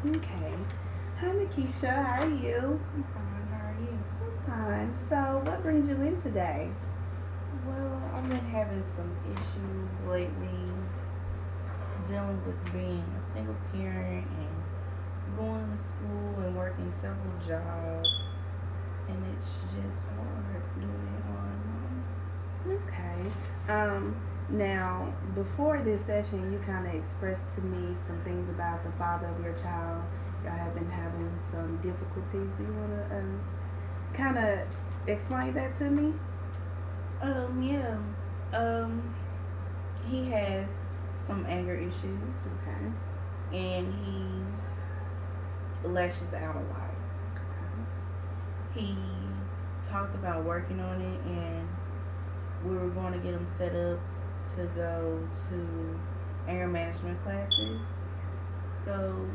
Okay. Hi, Nikisha. How are you? I'm fine. How are you? Fine. So, what brings you in today? Well, I've been having some issues lately dealing with being a single parent and going to school and working several jobs. And it's just hard doing it all on Okay. Um, Now, before this session, you kind of expressed to me some things about the father of your child. Y'all have been having some difficulties. Do you want to kind of explain that to me? my own. Yeah. Um, he has some anger issues Okay. and he lashes out a lot. He talked about working on it and we were going to get him set up to go to anger management classes. So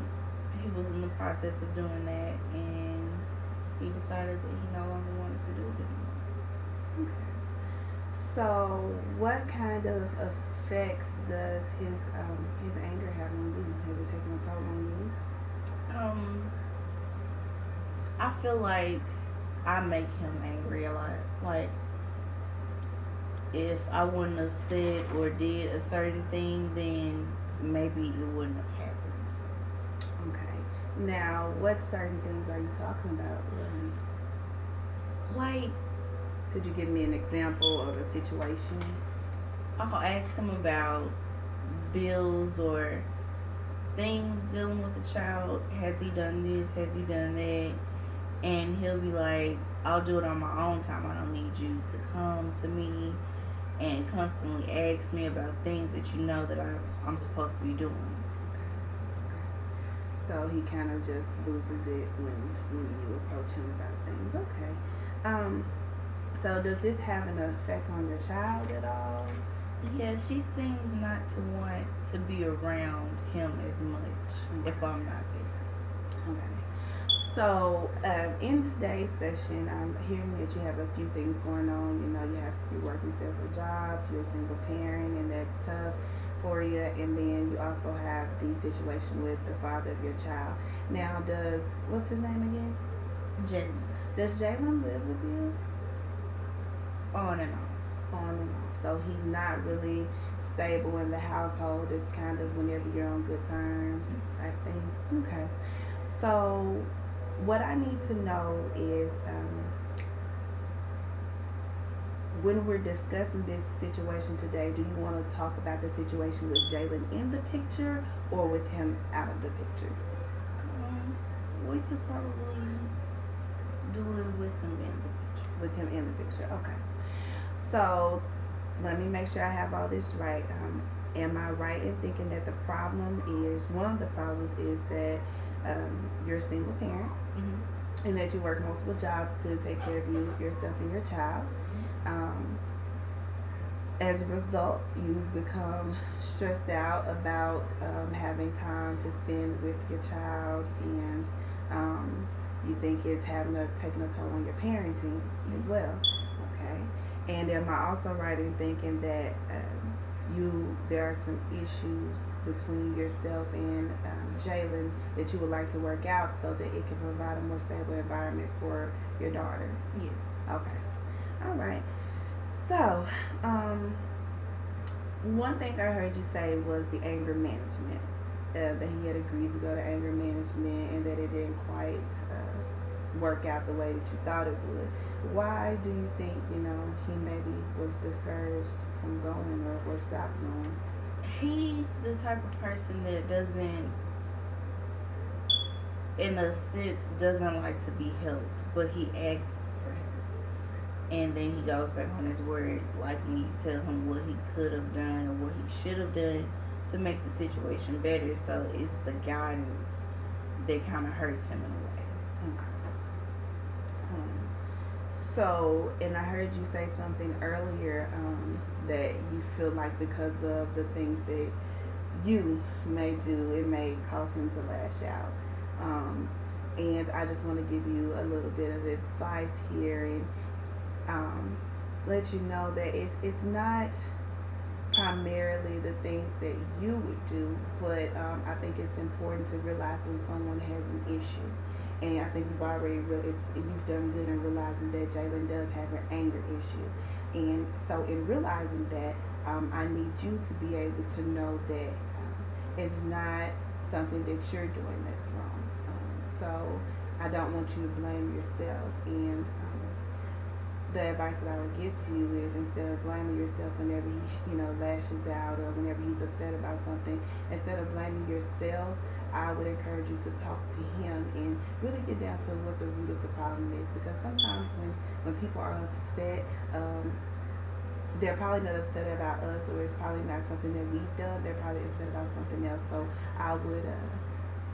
he was in the process of doing that and he decided that he no longer wanted to do it anymore. Okay. So, what kind of effects does his anger have on you? Has it taken a toll on Um, I feel like I make him angry a lot. Like if I wouldn't have said or did a certain thing, then maybe it wouldn't have happened. you? Okay. Now, what certain things are you talking about? Like Could you give me an example of a situation? I'll ask him about bills or things dealing with the child. Has he done this? Has he done that? And he'll be like, I'll do it on my own time. I don't need you to come to me and constantly ask me about things that you know that I'm supposed to be doing. So he kind of just loses it when you approach him about things. Okay. Um, so does this have an effect on your child at all? Yeah, she seems not to want to be around him as much if I'm not there. Okay. So, in today's session, I'm hearing that you have a few things going on. You know, you're working several jobs, you're a single parent, and that's tough for you. And then you also have the situation with the father of your child. Now, what's his name again? Jalen. Does Jalen live with you? On and on. On and off. So he's not really stable in the household. It's kind of whenever you're on good terms type thing. Okay. So, what I need to know is when we're discussing this situation today, do you want to talk about the situation with Jalen in the picture or with him out of the picture? We could probably do it with him in the picture. With him in the picture. Okay. So, let me make sure I have all this right. Am I right in thinking that one of the problems is that you're a single parent and that you work multiple jobs to take care of yourself, and your child? Um, as a result, you've become stressed out about having time to spend with your child, and you think it's taking a toll on your parenting as well. Okay. And am I also right in thinking that there are some issues between yourself and Jalen that you would like to work out so that it can provide a more stable environment for your daughter? Yes. Okay. All right. So, one thing I heard you say was the anger management. That he had agreed to go to anger management and that it didn't quite work out the way that you thought it would. Why do you think, he maybe was discouraged from going or stopped going? He's the type of person that doesn't, in a sense, doesn't like to be helped, but he asks for help. And then he goes back on his word, like when you tell him what he could have done or what he should have done to make the situation better. So it's the guidance that kind of hurts him in a way. Okay. So, and I heard you say something earlier that you feel like because of the things that you may do, it may cause him to lash out. And I just want to give you a little bit of advice here and let you know that it's not primarily the things that you would do, but I think it's important to realize when someone has an issue. And I think you've done good in realizing that Jalen does have an anger issue. And so in realizing that, I need you to be able to know that it's not something that you're doing that's wrong. So I don't want you to blame yourself. And the advice that I would give to you is, instead of blaming yourself whenever he, lashes out, or whenever he's upset about something, instead of blaming yourself, I would encourage you to talk to him and really get down to what the root of the problem is. Because sometimes when people are upset, they're probably not upset about us, or it's probably not something that we've done. They're probably upset about something else. So I would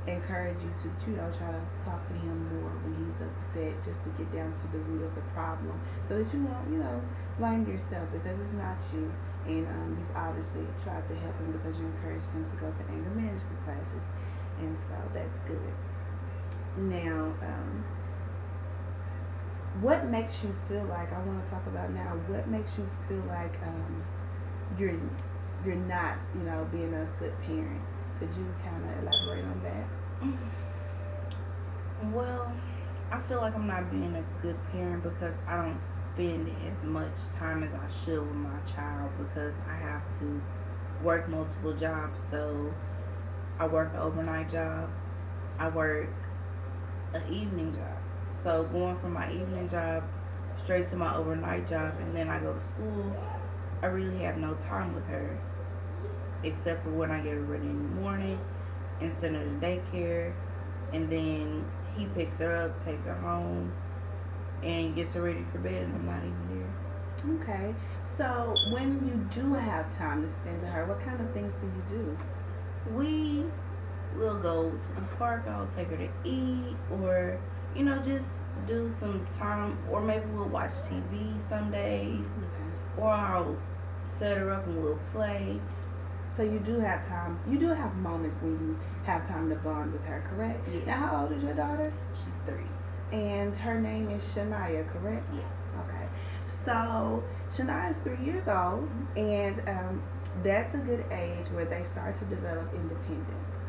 encourage you to try to talk to him more when he's upset, just to get down to the root of the problem, so that you won't blame yourself, because it's not you. And you've obviously tried to help him because you encouraged him to go to anger management classes, and so that's good. Now, what makes you feel like, I want to talk about now, what makes you feel like you're not being a good parent? Could you kind of elaborate on that? Well, I feel like I'm not being a good parent because I don't spend as much time as I should with my child, because I have to work multiple jobs. So I work an overnight job, I work an evening job. So going from my evening job straight to my overnight job, and then I go to school, I really have no time with her, except for when I get her ready in the morning and send her to daycare, and then he picks her up, takes her home, and gets her ready for bed, and I'm not even there. Okay. So when you do have time to spend with her, what kind of things do you do? We will go to the park, I'll take her to eat, or just do some time, or maybe we'll watch TV some days, Okay. or I'll set her up and we'll play. So you do have moments when you have time to bond with her, correct? Yes. Now, how old is your daughter? She's 3. And her name is Shania, correct? Yes. Okay. So Shania is 3 years old, and that's a good age where they start to develop independence.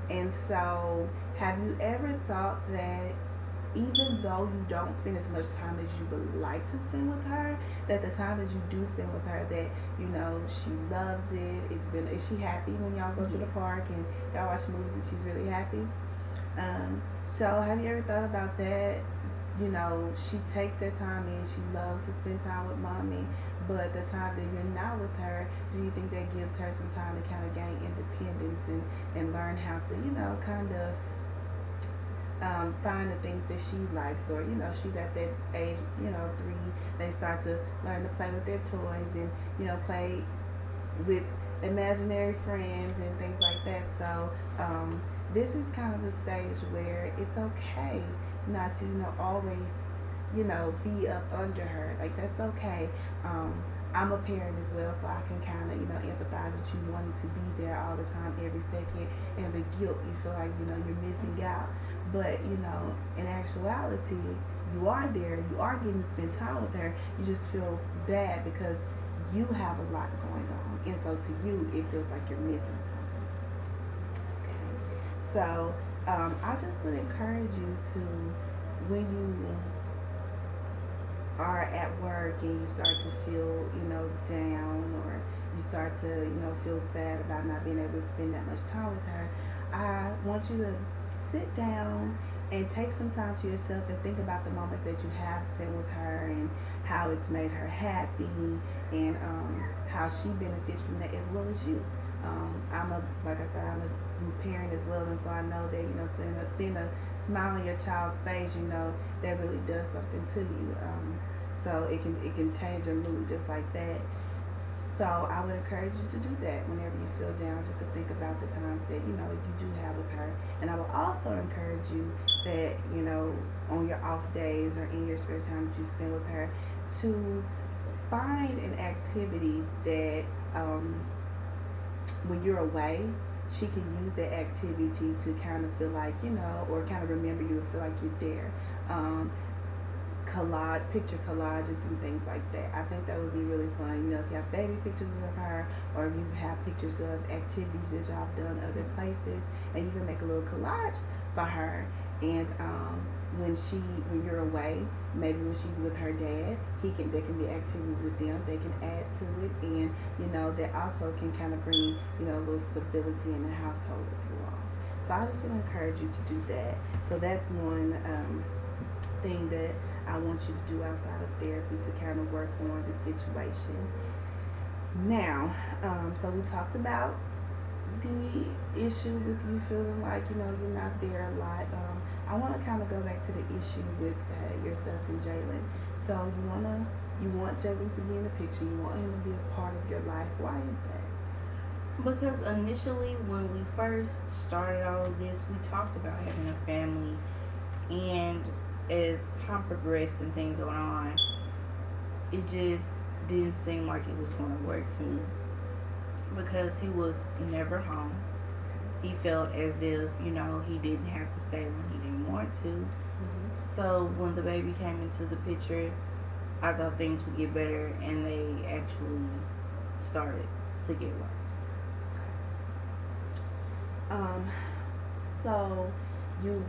And so, have you ever thought that, even though you don't spend as much time as you would like to spend with her, that the time that you do spend with her, that she loves it? Is she happy when y'all go to the park and y'all watch movies and she's really happy? So have you ever thought about that? She takes that time in, she loves to spend time with mommy, but the time that you're not with her, do you think that gives her some time to kind of gain independence and learn how to kind of find the things that she likes? Or she's at that age, 3, they start to learn to play with their toys, and play with imaginary friends and things like that. So this is kind of a stage where it's okay not to always be up under her. Like, that's okay. I'm a parent as well, so I can kind of empathize with you wanting to be there all the time, every second, and the guilt you feel like you're missing out. But in actuality, you are there, you are getting to spend time with her. You just feel bad because you have a lot going on, and so to you it feels like you're missing something. Okay. So I just would encourage you to, when you are at work and you start to feel down, or you start to feel sad about not being able to spend that much time with her, I want you to sit down and take some time to yourself and think about the moments that you have spent with her, and how it's made her happy, and how she benefits from that as well as you. Like I said, I'm a parent as well, and so I know that seeing a smile on your child's face, that really does something to you. So it can change your mood just like that. So I would encourage you to do that whenever you feel down, just to think about the times that you do have with her. And I will also encourage you that on your off days or in your spare time that you spend with her, to find an activity that when you're away, she can use that activity to kind of feel like or kind of remember you and feel like you're there. picture collages and things like that. I think that would be really fun. You know, if you have baby pictures of her, or if you have pictures of activities that y'all have done other places, and you can make a little collage for her. And when you're away, maybe when she's with her dad, there can be activity with them. They can add to it, and you know that also can kind of bring a little stability in the household with you all. So I just want to encourage you to do that. So that's one thing that I want you to do outside of therapy to kind of work on the situation. Now, so we talked about the issue with you feeling like you're not there a lot. I want to kind of go back to the issue with yourself and Jalen. So you want Jalen to be in the picture. You want him to be a part of your life. Why is that? Because initially, when we first started all of this, we talked about having a family, and as time progressed and things went on, it just didn't seem like it was going to work to me, because he was never home. He felt as if he didn't have to stay when he didn't want to. Mm-hmm. So when the baby came into the picture, I thought things would get better, and they actually started to get worse. So you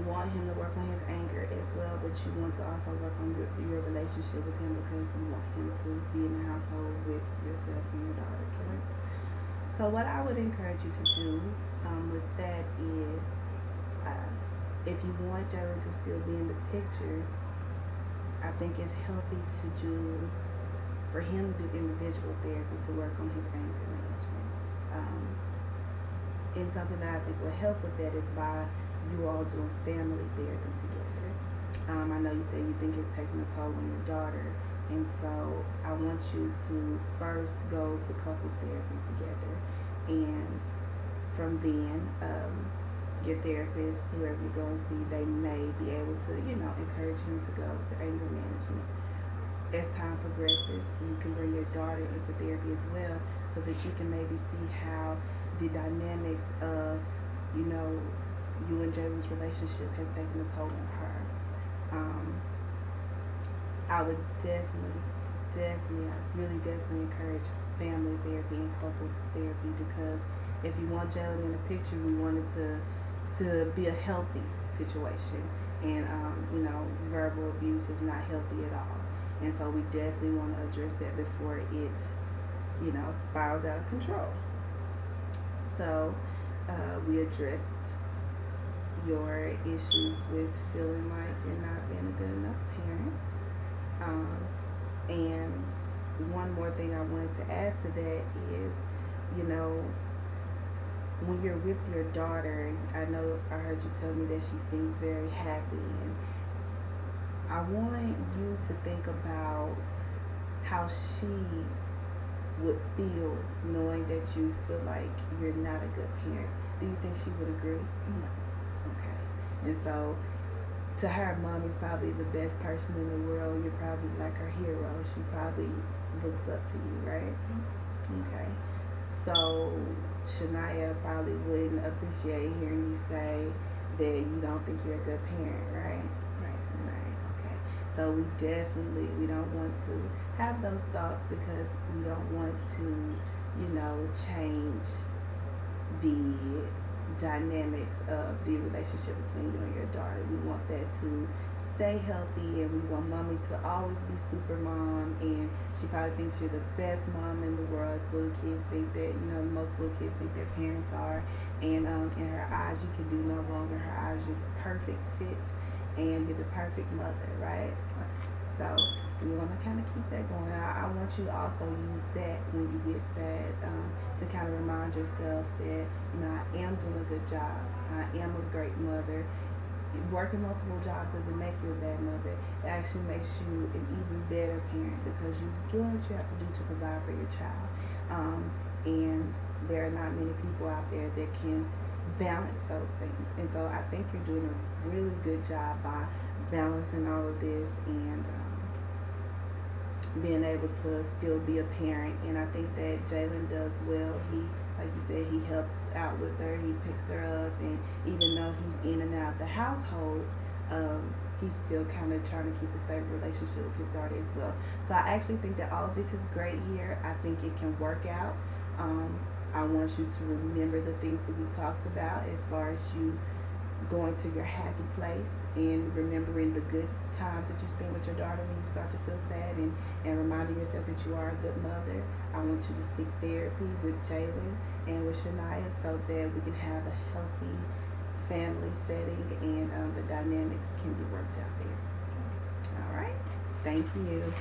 want him to work on his anger as well, but you want to also work on your relationship with him, because you want him to be in the household with yourself and your daughter, correct? So what I would encourage you to do with that is, if you want Jalen to still be in the picture, I think it's healthy for him to do individual therapy to work on his anger management. And something that I think will help with that is by you all doing family therapy together. I know you said you think it's taking a toll on your daughter, and so I want you to first go to couples therapy together, and from then, your therapist, whoever you go and see, they may be able to, encourage him to go to anger management. As time progresses, you can bring your daughter into therapy as well, so that you can maybe see how the dynamics of, you and Jalen's relationship has taken a toll on her. I would really definitely encourage family therapy and couples therapy, because if you want Jalen in the picture, we want it to be a healthy situation, and verbal abuse is not healthy at all, and so we definitely want to address that before it spirals out of control. So we addressed your issues with feeling like you're not being a good enough parent. And one more thing I wanted to add to that is, when you're with your daughter, I know I heard you tell me that she seems very happy, and I want you to think about how she would feel knowing that you feel like you're not a good parent. Do you think she would agree? No. Okay. And so, to her, mommy's probably the best person in the world. You're probably like her hero. She probably looks up to you, right? Mm-hmm. Okay. So, Shania probably wouldn't appreciate hearing you say that you don't think you're a good parent, right? Right. Okay. So we don't want to have those thoughts, because we don't want to, change the dynamics of the relationship between you and your daughter. We want that to stay healthy, and we want mommy to always be super mom, and she probably thinks you're the best mom in the world. As little kids think that, most little kids think their parents are, and in her eyes, you can do no wrong. In her eyes, you're the perfect fit, and you're the perfect mother, right? So we want to kind of keep that going. I want you to also use that when you get sad, to kind of remind yourself that, I am doing a good job. I am a great mother. Working multiple jobs doesn't make you a bad mother. It actually makes you an even better parent, because you're doing what you have to do to provide for your child. And there are not many people out there that can balance those things. And so I think you're doing a really good job by balancing all of this, and being able to still be a parent. And I think that Jalen does well. He, like you said, he helps out with her. He picks her up, and even though he's in and out of the household, he's still kind of trying to keep a stable relationship with his daughter as well. So I actually think that all of this is great here. I think it can work out. I want you to remember the things that we talked about as far as you going to your happy place and remembering the good times that you spend with your daughter when you start to feel sad, and reminding yourself that you are a good mother. I want you to seek therapy with Jalen and with Shania so that we can have a healthy family setting and the dynamics can be worked out there. All right. Thank you.